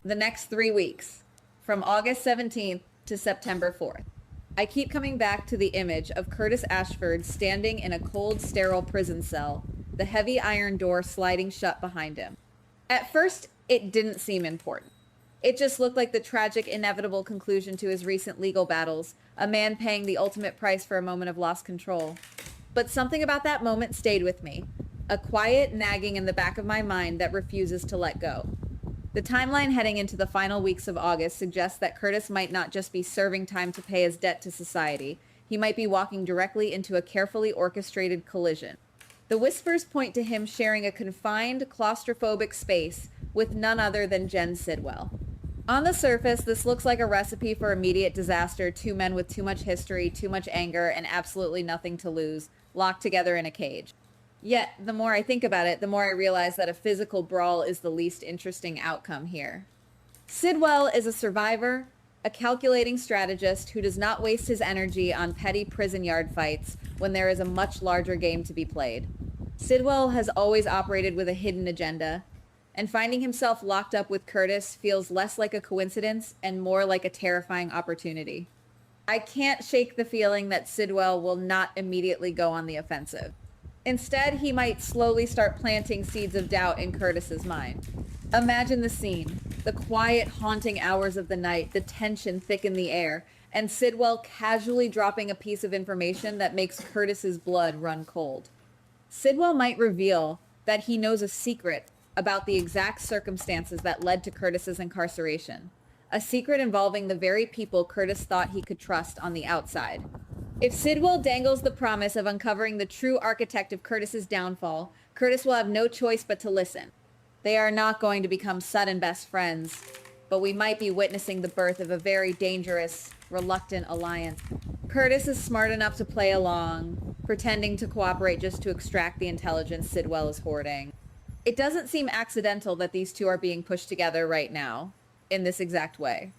the next 3 weeks, from August 17th to September 4th. I keep coming back to the image of Curtis Ashford standing in a cold, sterile prison cell, the heavy iron door sliding shut behind him. At first, it didn't seem important. It just looked like the tragic, inevitable conclusion to his recent legal battles, a man paying the ultimate price for a moment of lost control. But something about that moment stayed with me, a quiet nagging in the back of my mind that refuses to let go. The timeline heading into the final weeks of August suggests that Curtis might not just be serving time to pay his debt to society. He might be walking directly into a carefully orchestrated collision. The whispers point to him sharing a confined, claustrophobic space with none other than Jen Sidwell. On the surface, this looks like a recipe for immediate disaster, two men with too much history, too much anger, and absolutely nothing to lose, locked together in a cage. Yet, the more I think about it, the more I realize that a physical brawl is the least interesting outcome here. Sidwell is a survivor, a calculating strategist who does not waste his energy on petty prison yard fights when there is a much larger game to be played. Sidwell has always operated with a hidden agenda, and finding himself locked up with Curtis feels less like a coincidence and more like a terrifying opportunity. I can't shake the feeling that Sidwell will not immediately go on the offensive. Instead, he might slowly start planting seeds of doubt in Curtis's mind. Imagine the scene, the quiet, haunting hours of the night, the tension thick in the air, and Sidwell casually dropping a piece of information that makes Curtis's blood run cold. Sidwell might reveal that he knows a secret about the exact circumstances that led to Curtis's incarceration, a secret involving the very people Curtis thought he could trust on the outside. If Sidwell dangles the promise of uncovering the true architect of Curtis's downfall, Curtis will have no choice but to listen. They are not going to become sudden best friends, but we might be witnessing the birth of a very dangerous, reluctant alliance. Curtis is smart enough to play along, pretending to cooperate just to extract the intelligence Sidwell is hoarding. It doesn't seem accidental that these two are being pushed together right now, in this exact way.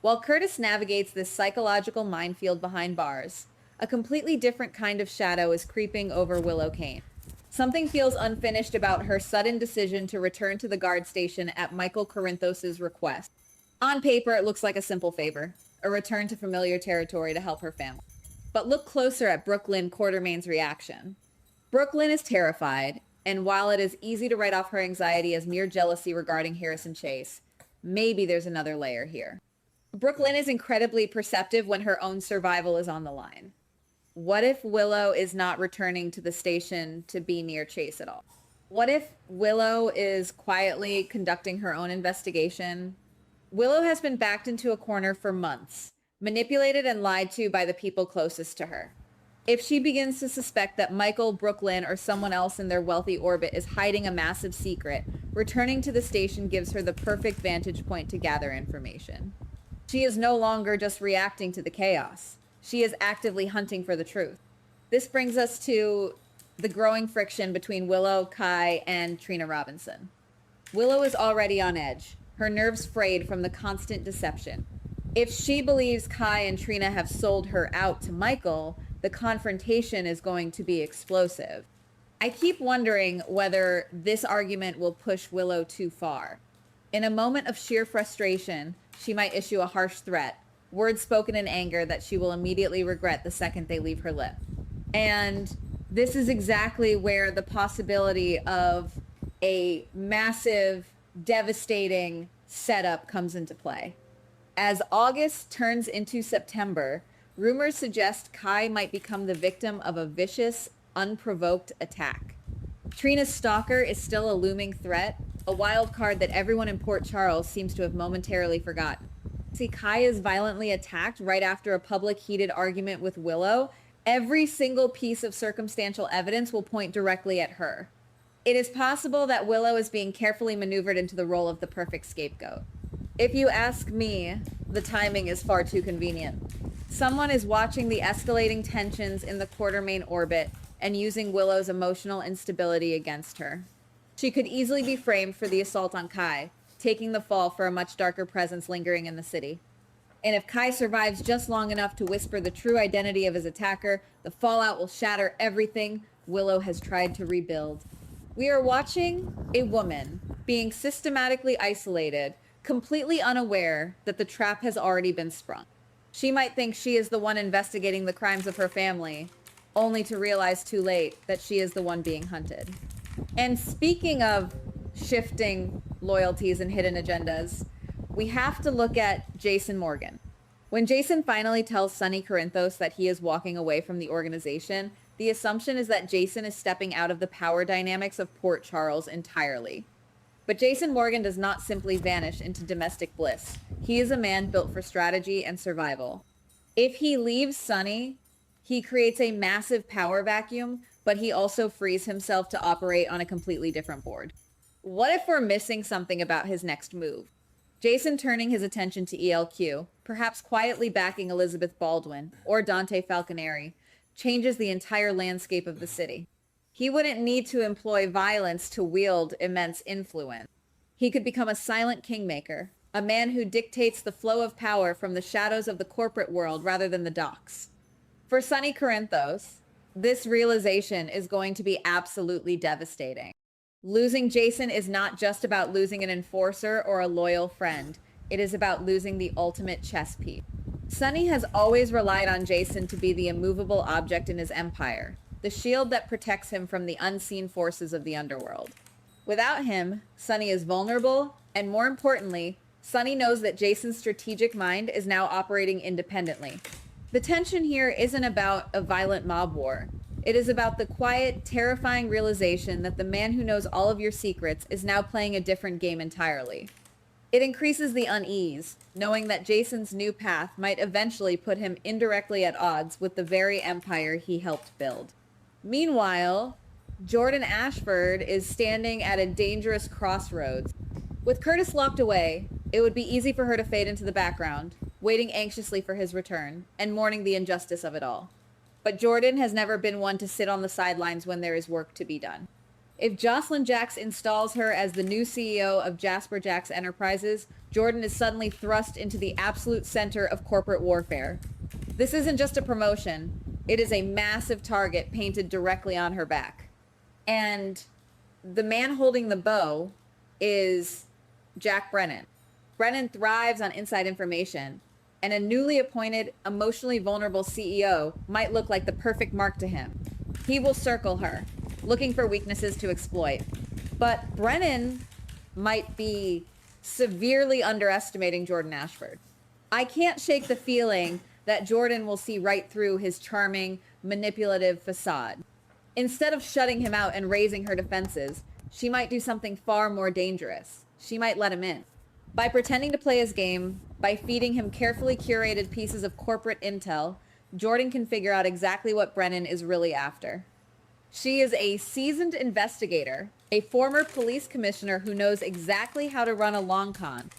While Curtis navigates this psychological minefield behind bars, a completely different kind of shadow is creeping over Willow Kane. Something feels unfinished about her sudden decision to return to the guard station at Michael Corinthos' request. On paper, it looks like a simple favor, a return to familiar territory to help her family. But look closer at Brooklyn Quartermain's reaction. Brooklyn is terrified, and while it is easy to write off her anxiety as mere jealousy regarding Harrison Chase, maybe there's another layer here. Brooklyn is incredibly perceptive when her own survival is on the line. What if Willow is not returning to the station to be near Chase at all? What if Willow is quietly conducting her own investigation? Willow has been backed into a corner for months, manipulated and lied to by the people closest to her. If she begins to suspect that Michael, Brooklyn, or someone else in their wealthy orbit is hiding a massive secret, returning to the station gives her the perfect vantage point to gather information. She is no longer just reacting to the chaos. She is actively hunting for the truth. This brings us to the growing friction between Willow, Kai, and Trina Robinson. Willow is already on edge, her nerves frayed from the constant deception. If she believes Kai and Trina have sold her out to Michael, the confrontation is going to be explosive. I keep wondering whether this argument will push Willow too far. In a moment of sheer frustration, she might issue a harsh threat, words spoken in anger that she will immediately regret the second they leave her lip. And this is exactly where the possibility of a massive, devastating setup comes into play. As August turns into September, rumors suggest Kai might become the victim of a vicious, unprovoked attack. Trina's stalker is still a looming threat, a wild card that everyone in Port Charles seems to have momentarily forgotten. See, Kai is violently attacked right after a public heated argument with Willow. Every single piece of circumstantial evidence will point directly at her. It is possible that Willow is being carefully maneuvered into the role of the perfect scapegoat. If you ask me, the timing is far too convenient. Someone is watching the escalating tensions in the Quartermain orbit and using Willow's emotional instability against her. She could easily be framed for the assault on Kai, taking the fall for a much darker presence lingering in the city. And if Kai survives just long enough to whisper the true identity of his attacker, the fallout will shatter everything Willow has tried to rebuild. We are watching a woman being systematically isolated, completely unaware that the trap has already been sprung. She might think she is the one investigating the crimes of her family, only to realize too late that she is the one being hunted. And speaking of shifting loyalties and hidden agendas, we have to look at Jason Morgan. When Jason finally tells Sonny Corinthos that he is walking away from the organization, the assumption is that Jason is stepping out of the power dynamics of Port Charles entirely. But Jason Morgan does not simply vanish into domestic bliss. He is a man built for strategy and survival. If he leaves Sonny, he creates a massive power vacuum, but he also frees himself to operate on a completely different board. What if we're missing something about his next move? Jason turning his attention to ELQ, perhaps quietly backing Elizabeth Baldwin or Dante Falconeri, changes the entire landscape of the city. He wouldn't need to employ violence to wield immense influence. He could become a silent kingmaker, a man who dictates the flow of power from the shadows of the corporate world rather than the docks. For Sonny Corinthos, this realization is going to be absolutely devastating. Losing Jason is not just about losing an enforcer or a loyal friend. It is about losing the ultimate chess piece. Sonny has always relied on Jason to be the immovable object in his empire, the shield that protects him from the unseen forces of the underworld. Without him, Sonny is vulnerable, and more importantly, Sonny knows that Jason's strategic mind is now operating independently. The tension here isn't about a violent mob war. It is about the quiet, terrifying realization that the man who knows all of your secrets is now playing a different game entirely. It increases the unease, knowing that Jason's new path might eventually put him indirectly at odds with the very empire he helped build. Meanwhile, Jordan Ashford is standing at a dangerous crossroads. With Curtis locked away, it would be easy for her to fade into the background, waiting anxiously for his return and mourning the injustice of it all. But Jordan has never been one to sit on the sidelines when there is work to be done. If Jocelyn Jacks installs her as the new CEO of Jasper Jacks Enterprises, Jordan is suddenly thrust into the absolute center of corporate warfare. This isn't just a promotion. It is a massive target painted directly on her back. And the man holding the bow is Jack Brennan. Brennan thrives on inside information, and a newly appointed, emotionally vulnerable CEO might look like the perfect mark to him. He will circle her, looking for weaknesses to exploit. But Brennan might be severely underestimating Jordan Ashford. I can't shake the feeling that Jordan will see right through his charming, manipulative facade. Instead of shutting him out and raising her defenses, she might do something far more dangerous. She might let him in. By pretending to play his game, by feeding him carefully curated pieces of corporate intel, Jordan can figure out exactly what Brennan is really after. She is a seasoned investigator, a former police commissioner who knows exactly how to run a long con.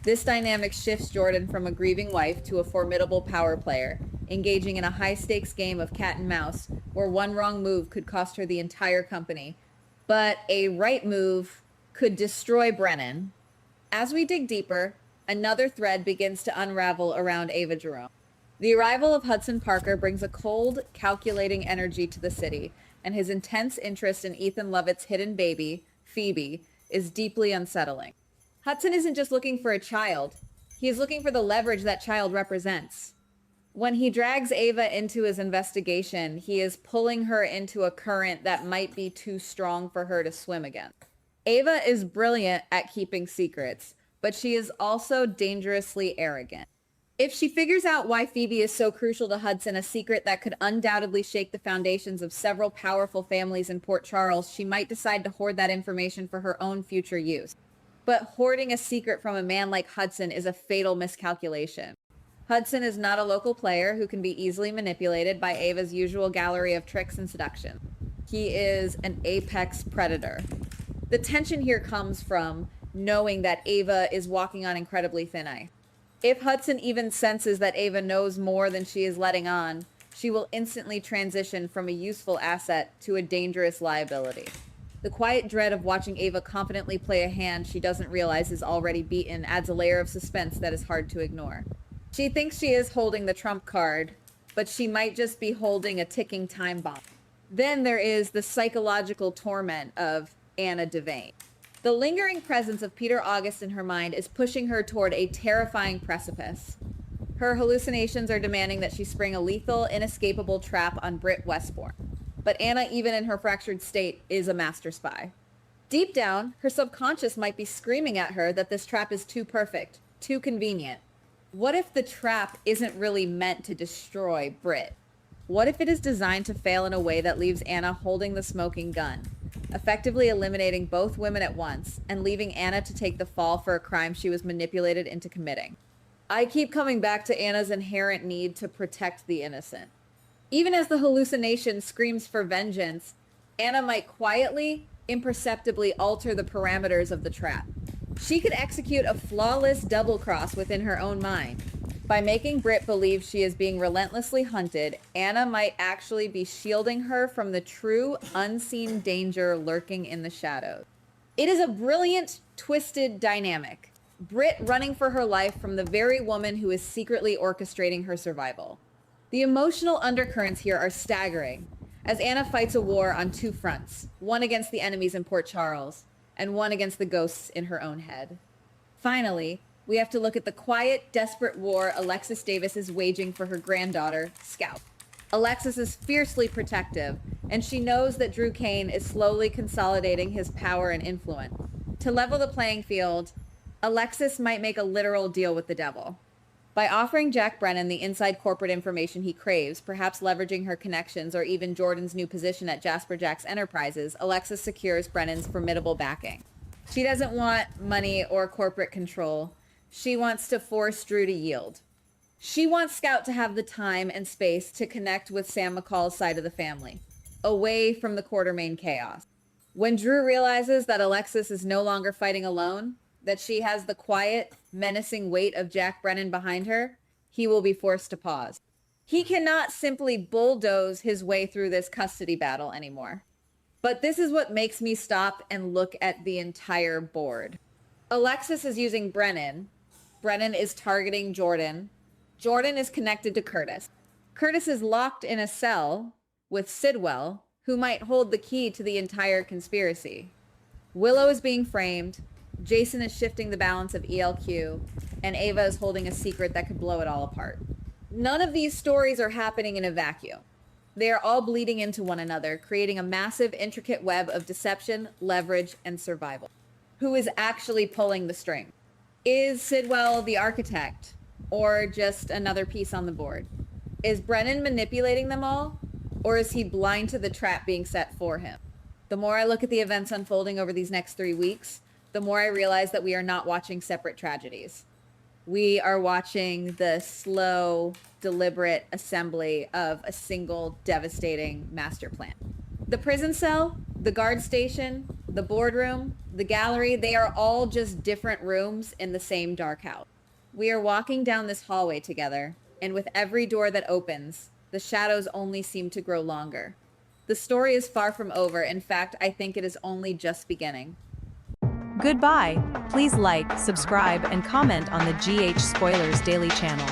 This dynamic shifts Jordan from a grieving wife to a formidable power player, engaging in a high-stakes game of cat and mouse where one wrong move could cost her the entire company. But a right move could destroy Brennan. As we dig deeper, another thread begins to unravel around Ava Jerome. The arrival of Hudson Parker brings a cold, calculating energy to the city, and his intense interest in Ethan Lovett's hidden baby, Phoebe, is deeply unsettling. Hudson isn't just looking for a child. He is looking for the leverage that child represents. When he drags Ava into his investigation, he is pulling her into a current that might be too strong for her to swim against. Ava is brilliant at keeping secrets, but she is also dangerously arrogant. If she figures out why Phoebe is so crucial to Hudson, a secret that could undoubtedly shake the foundations of several powerful families in Port Charles, she might decide to hoard that information for her own future use. But hoarding a secret from a man like Hudson is a fatal miscalculation. Hudson is not a local player who can be easily manipulated by Ava's usual gallery of tricks and seduction. He is an apex predator. The tension here comes from knowing that Ava is walking on incredibly thin ice. If Hudson even senses that Ava knows more than she is letting on, she will instantly transition from a useful asset to a dangerous liability. The quiet dread of watching Ava confidently play a hand she doesn't realize is already beaten adds a layer of suspense that is hard to ignore. She thinks she is holding the trump card, but she might just be holding a ticking time bomb. Then there is the psychological torment of Anna Devane. The lingering presence of Peter August in her mind is pushing her toward a terrifying precipice. Her hallucinations are demanding that she spring a lethal, inescapable trap on Britt Westbourne. But Anna, even in her fractured state, is a master spy. Deep down, her subconscious might be screaming at her that this trap is too perfect, too convenient. What if the trap isn't really meant to destroy Britt? What if it is designed to fail in a way that leaves Anna holding the smoking gun, effectively eliminating both women at once and leaving Anna to take the fall for a crime she was manipulated into committing? I keep coming back to Anna's inherent need to protect the innocent. Even as the hallucination screams for vengeance, Anna might quietly, imperceptibly alter the parameters of the trap. She could execute a flawless double cross within her own mind. By making Britt believe she is being relentlessly hunted, Anna might actually be shielding her from the true, unseen danger lurking in the shadows. It is a brilliant, twisted dynamic. Britt running for her life from the very woman who is secretly orchestrating her survival. The emotional undercurrents here are staggering, as Anna fights a war on two fronts, one against the enemies in Port Charles, and one against the ghosts in her own head. Finally, we have to look at the quiet, desperate war Alexis Davis is waging for her granddaughter, Scout. Alexis is fiercely protective, and she knows that Drew Kane is slowly consolidating his power and influence. To level the playing field, Alexis might make a literal deal with the devil. By offering Jack Brennan the inside corporate information he craves, perhaps leveraging her connections or even Jordan's new position at Jasper Jack's Enterprises, Alexis secures Brennan's formidable backing. She doesn't want money or corporate control. She wants to force Drew to yield. She wants Scout to have the time and space to connect with Sam McCall's side of the family, away from the Quartermain chaos. When Drew realizes that Alexis is no longer fighting alone, that she has the quiet, menacing weight of Jack Brennan behind her, he will be forced to pause. He cannot simply bulldoze his way through this custody battle anymore. But this is what makes me stop and look at the entire board. Alexis is using Brennan. Brennan is targeting Jordan. Jordan is connected to Curtis. Curtis is locked in a cell with Sidwell, who might hold the key to the entire conspiracy. Willow is being framed. Jason is shifting the balance of ELQ, and Ava is holding a secret that could blow it all apart. None of these stories are happening in a vacuum. They are all bleeding into one another, creating a massive, intricate web of deception, leverage, and survival. Who is actually pulling the string? Is Sidwell the architect, or just another piece on the board? Is Brennan manipulating them all, or is he blind to the trap being set for him? The more I look at the events unfolding over these next 3 weeks, the more I realize that we are not watching separate tragedies. We are watching the slow, deliberate assembly of a single devastating master plan. The prison cell, the guard station, the boardroom, the gallery, they are all just different rooms in the same dark house. We are walking down this hallway together, and with every door that opens, the shadows only seem to grow longer. The story is far from over. In fact, I think it is only just beginning. Goodbye. Please like, subscribe, and comment on the GH Spoilers Daily channel.